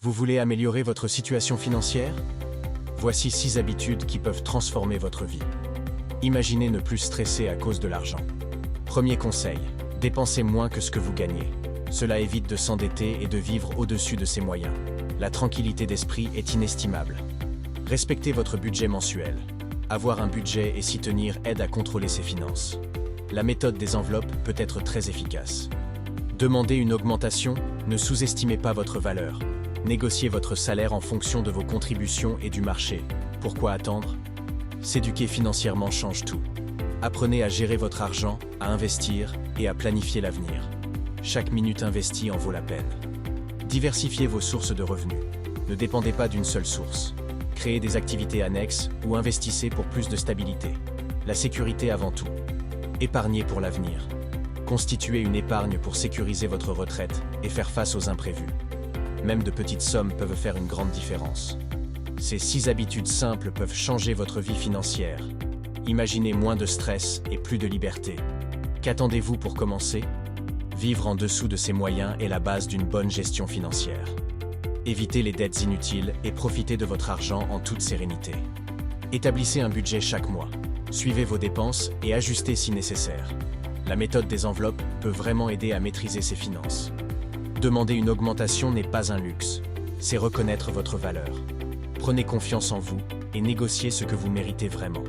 Vous voulez améliorer votre situation financière? Voici 6 habitudes qui peuvent transformer votre vie. Imaginez ne plus stresser à cause de l'argent. Premier conseil, dépensez moins que ce que vous gagnez. Cela évite de s'endetter et de vivre au-dessus de ses moyens. La tranquillité d'esprit est inestimable. Respectez votre budget mensuel. Avoir un budget et s'y tenir aide à contrôler ses finances. La méthode des enveloppes peut être très efficace. Demandez une augmentation, ne sous-estimez pas votre valeur. Négociez votre salaire en fonction de vos contributions et du marché. Pourquoi attendre? S'éduquer financièrement change tout. Apprenez à gérer votre argent, à investir et à planifier l'avenir. Chaque minute investie en vaut la peine. Diversifiez vos sources de revenus. Ne dépendez pas d'une seule source. Créez des activités annexes ou investissez pour plus de stabilité. La sécurité avant tout. Épargnez pour l'avenir. Constituez une épargne pour sécuriser votre retraite et faire face aux imprévus. Même de petites sommes peuvent faire une grande différence. Ces 6 habitudes simples peuvent changer votre vie financière. Imaginez moins de stress et plus de liberté. Qu'attendez-vous pour commencer? Vivre en dessous de ses moyens est la base d'une bonne gestion financière. Évitez les dettes inutiles et profitez de votre argent en toute sérénité. Établissez un budget chaque mois. Suivez vos dépenses et ajustez si nécessaire. La méthode des enveloppes peut vraiment aider à maîtriser ses finances. Demander une augmentation n'est pas un luxe, c'est reconnaître votre valeur. Prenez confiance en vous et négociez ce que vous méritez vraiment.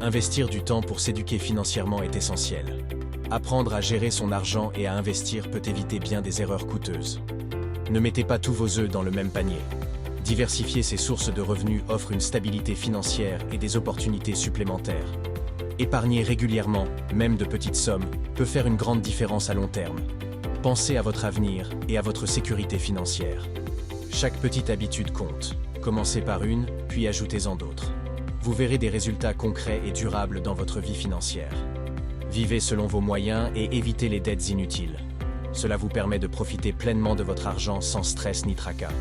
Investir du temps pour s'éduquer financièrement est essentiel. Apprendre à gérer son argent et à investir peut éviter bien des erreurs coûteuses. Ne mettez pas tous vos œufs dans le même panier. Diversifier ses sources de revenus offre une stabilité financière et des opportunités supplémentaires. Épargner régulièrement, même de petites sommes, peut faire une grande différence à long terme. Pensez à votre avenir et à votre sécurité financière. Chaque petite habitude compte. Commencez par une, puis ajoutez-en d'autres. Vous verrez des résultats concrets et durables dans votre vie financière. Vivez selon vos moyens et évitez les dettes inutiles. Cela vous permet de profiter pleinement de votre argent sans stress ni tracas.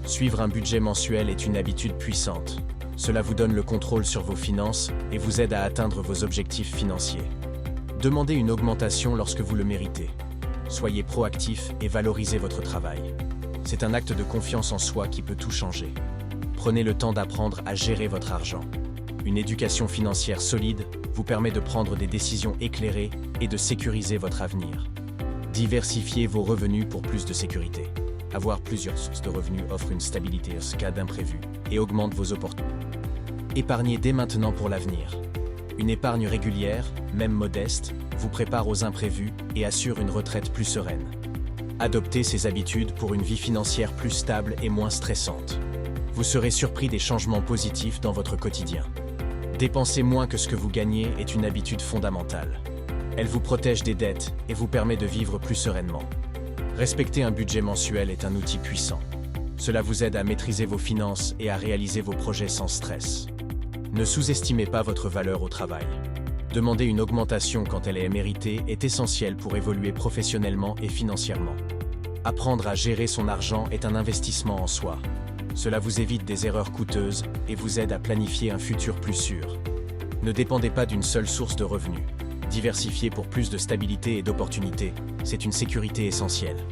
Suivre un budget mensuel est une habitude puissante. Cela vous donne le contrôle sur vos finances et vous aide à atteindre vos objectifs financiers. Demandez une augmentation lorsque vous le méritez. Soyez proactif et valorisez votre travail. C'est un acte de confiance en soi qui peut tout changer. Prenez le temps d'apprendre à gérer votre argent. Une éducation financière solide vous permet de prendre des décisions éclairées et de sécuriser votre avenir. Diversifiez vos revenus pour plus de sécurité. Avoir plusieurs sources de revenus offre une stabilité en cas d'imprévu et augmente vos opportunités. Épargnez dès maintenant pour l'avenir. Une épargne régulière, même modeste, vous prépare aux imprévus et assure une retraite plus sereine. Adoptez ces habitudes pour une vie financière plus stable et moins stressante. Vous serez surpris des changements positifs dans votre quotidien. Dépenser moins que ce que vous gagnez est une habitude fondamentale. Elle vous protège des dettes et vous permet de vivre plus sereinement. Respecter un budget mensuel est un outil puissant. Cela vous aide à maîtriser vos finances et à réaliser vos projets sans stress. Ne sous-estimez pas votre valeur au travail. Demander une augmentation quand elle est méritée est essentiel pour évoluer professionnellement et financièrement. Apprendre à gérer son argent est un investissement en soi. Cela vous évite des erreurs coûteuses et vous aide à planifier un futur plus sûr. Ne dépendez pas d'une seule source de revenus. Diversifier pour plus de stabilité et d'opportunités, c'est une sécurité essentielle.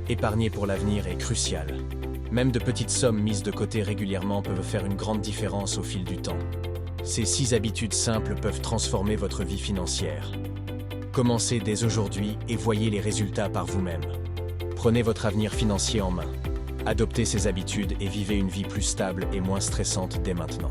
Épargner pour l'avenir est crucial. Même de petites sommes mises de côté régulièrement peuvent faire une grande différence au fil du temps. Ces 6 habitudes simples peuvent transformer votre vie financière. Commencez dès aujourd'hui et voyez les résultats par vous-même. Prenez votre avenir financier en main. Adoptez ces habitudes et vivez une vie plus stable et moins stressante dès maintenant.